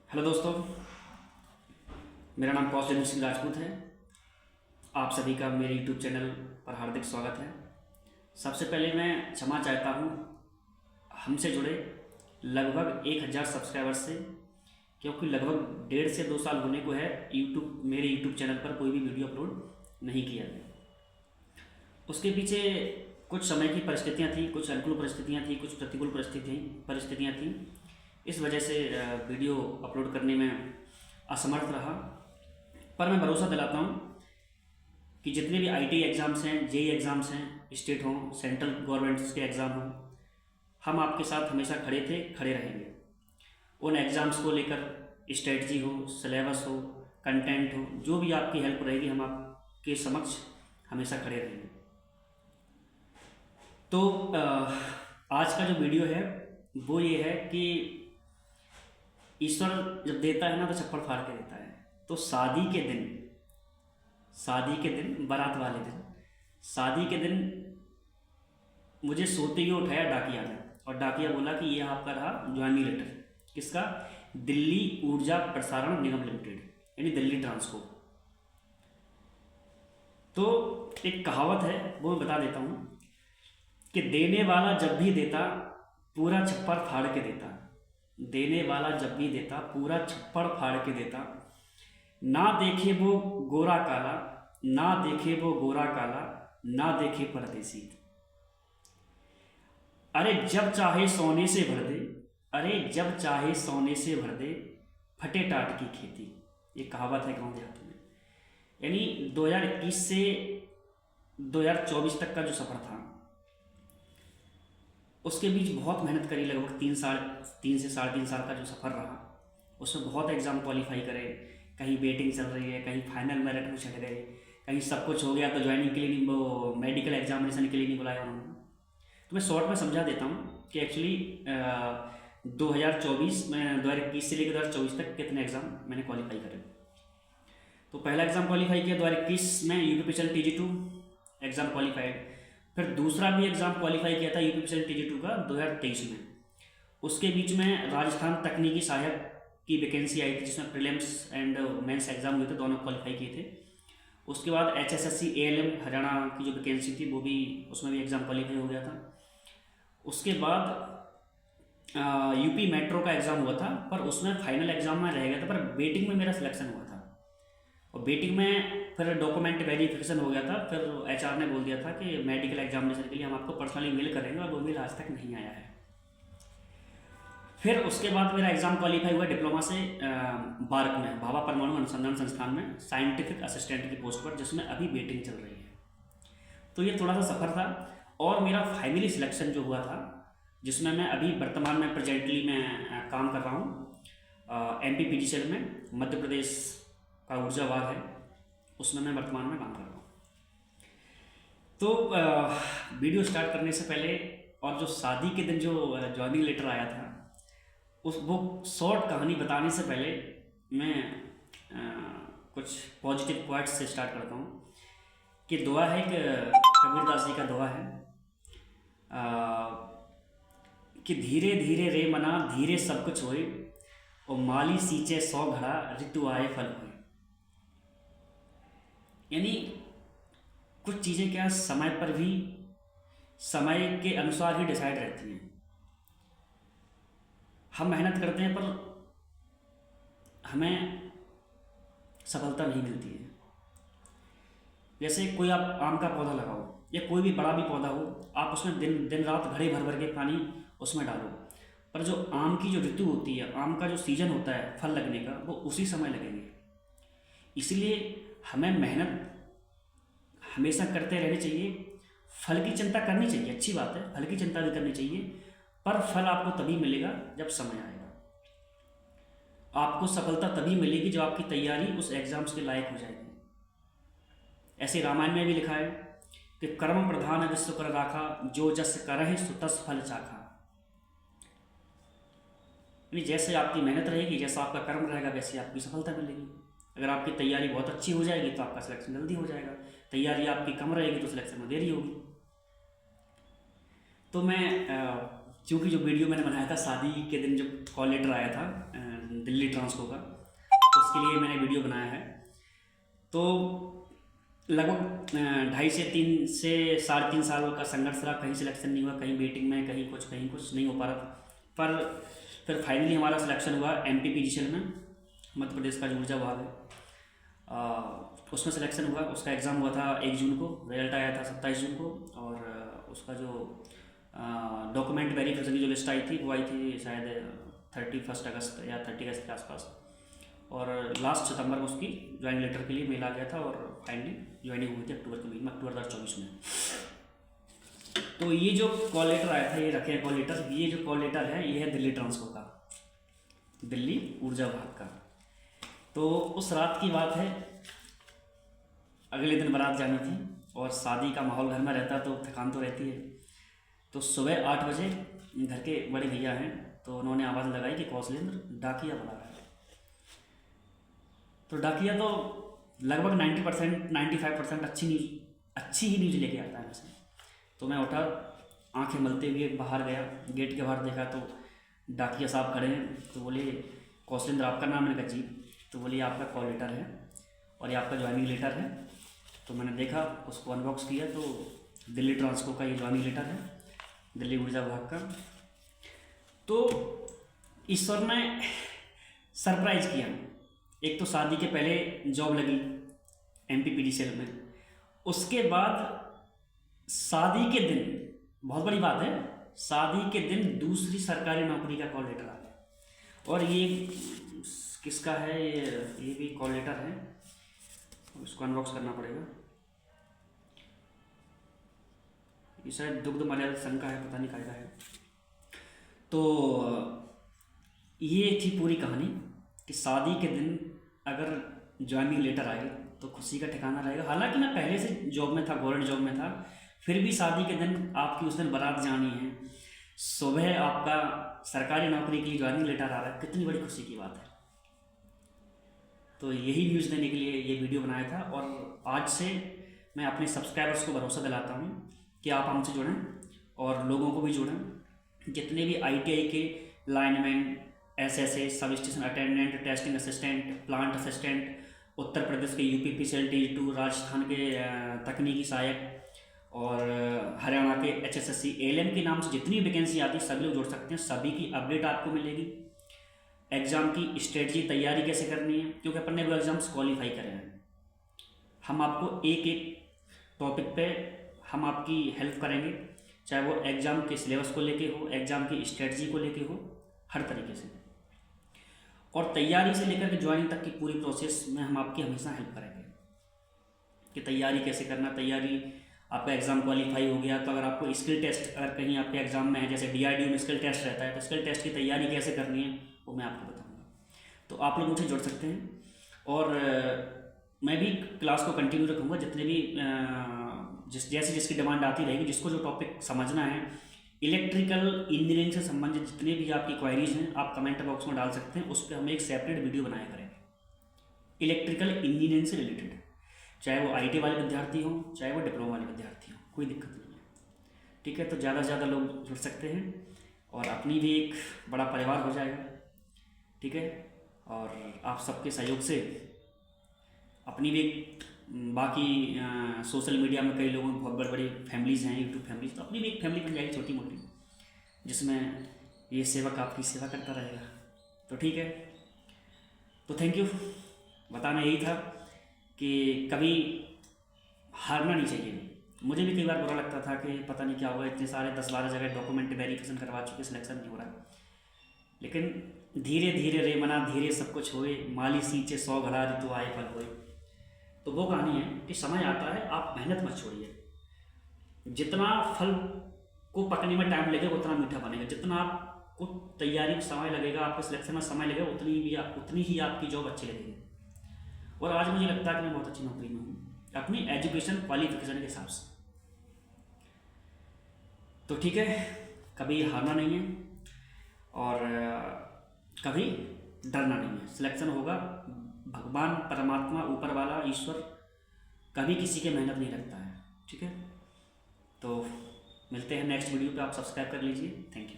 Hello दोस्तों, मेरा नाम कौशल सिंह राजपूत है। आप सभी का मेरे यूट्यूब चैनल पर हार्दिक स्वागत है। सबसे पहले मैं क्षमा चाहता हूँ हमसे जुड़े लगभग 1000 सब्सक्राइबर्स से, क्योंकि लगभग 1.5 से 2 साल होने को है मेरे यूट्यूब चैनल पर कोई भी वीडियो अपलोड नहीं किया गया। उसके पीछे कुछ समय की परिस्थितियाँ थी, कुछ अनुकूल परिस्थितियाँ थी, कुछ प्रतिकूल परिस्थितियाँ थी। इस वजह से वीडियो अपलोड करने में असमर्थ रहा। पर मैं भरोसा दिलाता हूँ कि जितने भी आईटी एग्ज़ाम्स हैं, जेई एग्ज़ाम्स हैं, स्टेट हों, सेंट्रल गवर्नमेंट्स के एग्ज़ाम हों, हम आपके साथ हमेशा खड़े थे, खड़े रहेंगे। उन एग्ज़ाम्स को लेकर स्ट्रेटजी हो, सिलेबस हो, कंटेंट हो, जो भी आपकी हेल्प रहेगी, हम आपके समक्ष हमेशा खड़े रहेंगे। तो आज का जो वीडियो है वो ये है कि ईश्वर जब देता है ना तो छप्पड़ फाड़ के देता है। तो शादी के दिन, बारात वाले दिन, शादी के दिन मुझे सोते हुए उठाया डाकिया ने, और डाकिया बोला कि ये आपका रहा ज्वाइनिंग लेटर। किसका? दिल्ली ऊर्जा प्रसारण निगम लिमिटेड, यानी दिल्ली ट्रांसको। तो एक कहावत है, वो मैं बता देता हूँ कि देने वाला जब भी देता पूरा छप्पर फाड़ के देता। देने वाला जब भी देता पूरा छप्पड़ फाड़ के देता। ना देखे वो गोरा काला, ना देखे वो गोरा काला, ना देखे परदेसी। अरे जब चाहे सोने से भर दे, अरे जब चाहे सोने से भर दे, फटे टाट की खेती। ये कहावत है गाँव देहात में। यानी 2021 से 2024 तक का जो सफ़र था, उसके बीच बहुत मेहनत करी। लगभग 3 से 3.5 साल का जो सफ़र रहा, उसमें बहुत एग्ज़ाम क्वालिफाई करे। कहीं वेटिंग चल रही है, कहीं फाइनल मेरिट में चढ़ गए, कहीं सब कुछ हो गया तो ज्वाइनिंग के लिए नहीं, वो मेडिकल एग्जामिनेशन के लिए नहीं बुलाया उन्होंने। तो मैं शॉर्ट में समझा देता हूँ कि एक्चुअली 2021 से लेकर 2024 तक कितने एग्ज़ाम मैंने क्वालिफाई करे। तो पहला एग्ज़ाम क्वालिफाई किया 2021 में, UPPSL TG2 एग्ज़ाम क्वालिफाइड। फिर दूसरा भी एग्ज़ाम क्वालिफाई किया था UPPSL TG2 का 2023 में। उसके बीच में राजस्थान तकनीकी सहायक की वैकेंसी आई थी, जिसमें प्रीलिम्स एंड मेंस एग्ज़ाम हुए थे, दोनों क्वालिफाई किए थे। उसके बाद HSSC ALM हरियाणा की जो वैकेंसी थी, वो भी, उसमें भी एग्ज़ाम क्वालिफाई हो गया था। उसके बाद यूपी मेट्रो का एग्ज़ाम हुआ था, पर उसमें फाइनल एग्ज़ाम में रह गया था, पर वेटिंग में मेरा सिलेक्शन हुआ था। और वेटिंग में फिर डॉक्यूमेंट वेरिफिकेशन हो गया था। फिर HR ने बोल दिया था कि मेडिकल एग्जामिनेशन के लिए हम आपको पर्सनली मेल करेंगे, और वो मेल आज तक नहीं आया है। फिर उसके बाद मेरा एग्ज़ाम क्वालिफाई हुआ डिप्लोमा से बार्क में, भाभा परमाणु अनुसंधान संस्थान में साइंटिफिक असिस्टेंट की पोस्ट पर, जिसमें अभी वेटिंग चल रही है। तो ये थोड़ा सा सफ़र था। और मेरा फाइनली सिलेक्शन जो हुआ था, जिसमें मैं अभी वर्तमान में प्रेजेंटली मैं काम कर रहा हूँ MPPGCL में, मध्य प्रदेश का ऊर्जा विभाग है, उसमें मैं वर्तमान में काम कर रहा हूँ। तो वीडियो स्टार्ट करने से पहले, और जो शादी के दिन जो ज्वाइनिंग लेटर आया था, वो शॉर्ट कहानी बताने से पहले मैं कुछ पॉजिटिव क्वाइट्स से स्टार्ट करता हूँ। कि दुआ है कि कबीरदास जी का दुआ है कि धीरे धीरे रे मना धीरे सब कुछ होए, और माली सींचे 100 घड़ा ऋतु आए फल होए। यानी कुछ चीज़ें क्या समय पर भी, समय के अनुसार ही डिसाइड रहती हैं। हम मेहनत करते हैं, पर हमें सफलता नहीं मिलती है। जैसे कोई आप आम का पौधा लगाओ, या कोई भी बड़ा भी पौधा हो, आप उसमें दिन रात घड़े भर भर के पानी उसमें डालो, पर जो आम की जो ऋतु होती है, आम का जो सीजन होता है फल लगने का, वो उसी समय लगेंगे। इसलिए हमें मेहनत हमेशा करते रहनी चाहिए। फल की चिंता करनी चाहिए, अच्छी बात है, फल की चिंता भी करनी चाहिए, पर फल आपको तभी मिलेगा जब समय आएगा। आपको सफलता तभी मिलेगी जब आपकी तैयारी उस एग्ज़ाम्स के लायक हो जाएगी। ऐसे रामायण में भी लिखा है कि कर्म प्रधान विश्व कर राखा, जो जस करहि सो तस फल चाखा। यानी जैसे आपकी मेहनत रहेगी, जैसा आपका कर्म रहेगा, वैसे आपकी सफलता मिलेगी। अगर आपकी तैयारी बहुत अच्छी हो जाएगी तो आपका सिलेक्शन जल्दी हो जाएगा। तैयारी आपकी कम रहेगी तो सिलेक्शन में देरी होगी। तो मैं क्योंकि जो वीडियो मैंने बनाया था शादी के दिन, जो कॉल लेटर आया था दिल्ली ट्रांसको का, उसके लिए मैंने वीडियो बनाया है। तो लगभग 2.5 से 3.5 साल का संघर्ष रहा। कहीं सिलेक्शन नहीं हुआ, कहीं वेटिंग में, कहीं कुछ नहीं हो पा रहा था। पर फिर फाइनली हमारा सिलेक्शन हुआ MPPGCL में, मध्य प्रदेश का जो ऊर्जा विभाग है, उसमें सिलेक्शन हुआ। उसका एग्ज़ाम हुआ था 1 जून को, रिजल्ट आया था 27 जून को। और उसका जो डॉक्यूमेंट वेरिफिकेशन की जो लिस्ट आई थी वो आई थी शायद 31 अगस्त या 30 अगस्त के आसपास। और लास्ट सितंबर में उसकी ज्वाइनिंग लेटर के लिए मेल आ गया था और फाइनली ज्वाइनिंग हुई थी अक्टूबर के महीने में, अक्टूबर 2024 में। तो ये जो कॉल लेटर आया था, ये रखे हैं कॉल लेटर। ये जो कॉल लेटर है ये है दिल्ली ट्रांसको का, दिल्ली ऊर्जा विभाग का। तो उस रात की बात है, अगले दिन बारात जानी थी और शादी का माहौल घर में रहता तो थकान तो रहती है। तो सुबह 8 बजे घर के बड़े भैया हैं, तो उन्होंने आवाज़ लगाई कि कौशलेंद्र डाकिया बुला रहा है। तो डाकिया तो लगभग 90% 95% अच्छी ही न्यूज़ लेके आता है वैसे। तो मैं उठा, आंखें मलते हुए बाहर गया, गेट के बाहर देखा तो डाकिया साहब खड़े हैं। तो बोले कौशलेंद्र आपका नाम? मैंने कहा जी। तो बोले आपका कॉल लेटर है और ये आपका ज्वाइनिंग लेटर है। तो मैंने देखा, उसको अनबॉक्स किया तो दिल्ली ट्रांसको का ये ज्वाइनिंग लेटर है, दिल्ली ऊर्जा विभाग का। तो ईश्वर ने सरप्राइज किया। एक तो शादी के पहले जॉब लगी MPPGCL में, उसके बाद शादी के दिन, बहुत बड़ी बात है, शादी के दिन दूसरी सरकारी नौकरी का कॉल लेटर आ गया। और ये किसका है? ये भी कॉल लेटर है, उसको अनबॉक्स करना पड़ेगा। ये शायद दुग्ध मर्यादा संघ का है, पता नहीं क्या है। तो ये थी पूरी कहानी कि शादी के दिन अगर ज्वाइनिंग लेटर आए तो खुशी का ठिकाना रहेगा। हालांकि मैं पहले से जॉब में था, गवर्नमेंट जॉब में था, फिर भी शादी के दिन आपकी उस दिन बारात जानी है, सुबह आपका सरकारी नौकरी के लिए ज्वाइनिंग लेटर आ रहा है, कितनी बड़ी खुशी की बात है। तो यही न्यूज़ देने के लिए ये वीडियो बनाया था। और आज से मैं अपने सब्सक्राइबर्स को भरोसा दिलाता हूँ कि आप हमसे जुड़ें और लोगों को भी जुड़ें। जितने भी ITI के lineman, SSA, substation attendant, testing assistant, plant assistant, Uttar Pradesh के UPPCL T2, राजस्थान के तकनीकी सहायक और हरियाणा के HSSC ALM के नाम से जितनी वैकेंसी आती है सभी लोग जुड़ सकते हैं। सभी की अपडेट आपको मिलेगी। एग्ज़ाम की स्ट्रेटजी, तैयारी कैसे करनी है, क्योंकि अपन ने वो एग्ज़ाम्स क्वालिफाई करे हैं। हम आपको एक एक टॉपिक पे हम आपकी हेल्प करेंगे, चाहे वो एग्ज़ाम के सिलेबस को लेके हो, एग्ज़ाम की स्ट्रेटजी को लेके हो, हर तरीके से। और तैयारी से लेकर के ज्वाइनिंग तक की पूरी प्रोसेस में हम आपकी हमेशा हेल्प करेंगे कि तैयारी कैसे करना। तैयारी, आपका एग्ज़ाम क्वालिफाई हो गया तो अगर आपको स्किल टेस्ट अगर कहीं आपके एग्ज़ाम में है, जैसे DRDO में स्किल टेस्ट रहता है, तो स्किल टेस्ट की तैयारी कैसे करनी है वो मैं आपको बताऊँगा। तो आप लोग मुझे जुड़ सकते हैं और मैं भी क्लास को कंटिन्यू रखूँगा। जितने भी जैसे जिसकी डिमांड आती रहेगी, जिसको जो टॉपिक समझना है, इलेक्ट्रिकल इंजीनियरिंग से संबंधित जितने भी आपकी क्वायरीज हैं आप कमेंट बॉक्स में डाल सकते हैं। उस पर हम एक सेपरेट वीडियो बनाया करेंगे इलेक्ट्रिकल इंजीनियरिंग से रिलेटेड, चाहे वो IT वाले विद्यार्थी हों, चाहे वो डिप्लोमा वाले विद्यार्थी हों, कोई दिक्कत नहीं है। ठीक है, तो ज़्यादा से ज़्यादा लोग जुड़ सकते हैं और अपनी भी एक बड़ा परिवार हो जाएगा। ठीक है, और आप सबके सहयोग से अपनी भी बाकी सोशल मीडिया में कई लोगों की बहुत बड़ी बड़ी फैमिलीज़ हैं, यूट्यूब फैमिलीज, तो अपनी भी एक फैमिली बन जाएगी छोटी मोटी, जिसमें ये सेवक आपकी सेवा करता रहेगा। तो ठीक है, तो थैंक यू। बताना यही था कि कभी हारना नहीं चाहिए। मुझे भी कई बार बुरा लगता था कि पता नहीं क्या होगा, इतने सारे 10-12 जगह डॉक्यूमेंट वेरिफिकेशन करवा चुके, सिलेक्शन नहीं हो रहा। लेकिन धीरे धीरे रे मना धीरे सब कुछ होए, माली सींचे 100 घड़ा ऋतु आए फल होए। तो वो कहानी है कि समय आता है, आप मेहनत मत छोड़िए। जितना फल को पकने में टाइम लगेगा उतना मीठा बनेगा, जितना आपको तैयारी में समय लगेगा, आपके सिलेक्शन में समय लगेगा, उतनी ही आपकी जॉब अच्छी लगेगी। और आज मुझे लगता है कि मैं बहुत अच्छी नौकरी में हूँ अपनी एजुकेशन क्वालिफिकेशन के हिसाब से। तो ठीक है, कभी हारना नहीं है और कभी डरना नहीं है। सिलेक्शन होगा, भगवान परमात्मा ऊपर वाला ईश्वर कभी किसी के मेहनत नहीं रखता है। ठीक है, तो मिलते हैं नेक्स्ट वीडियो पे। आप सब्सक्राइब कर लीजिए। Thank you.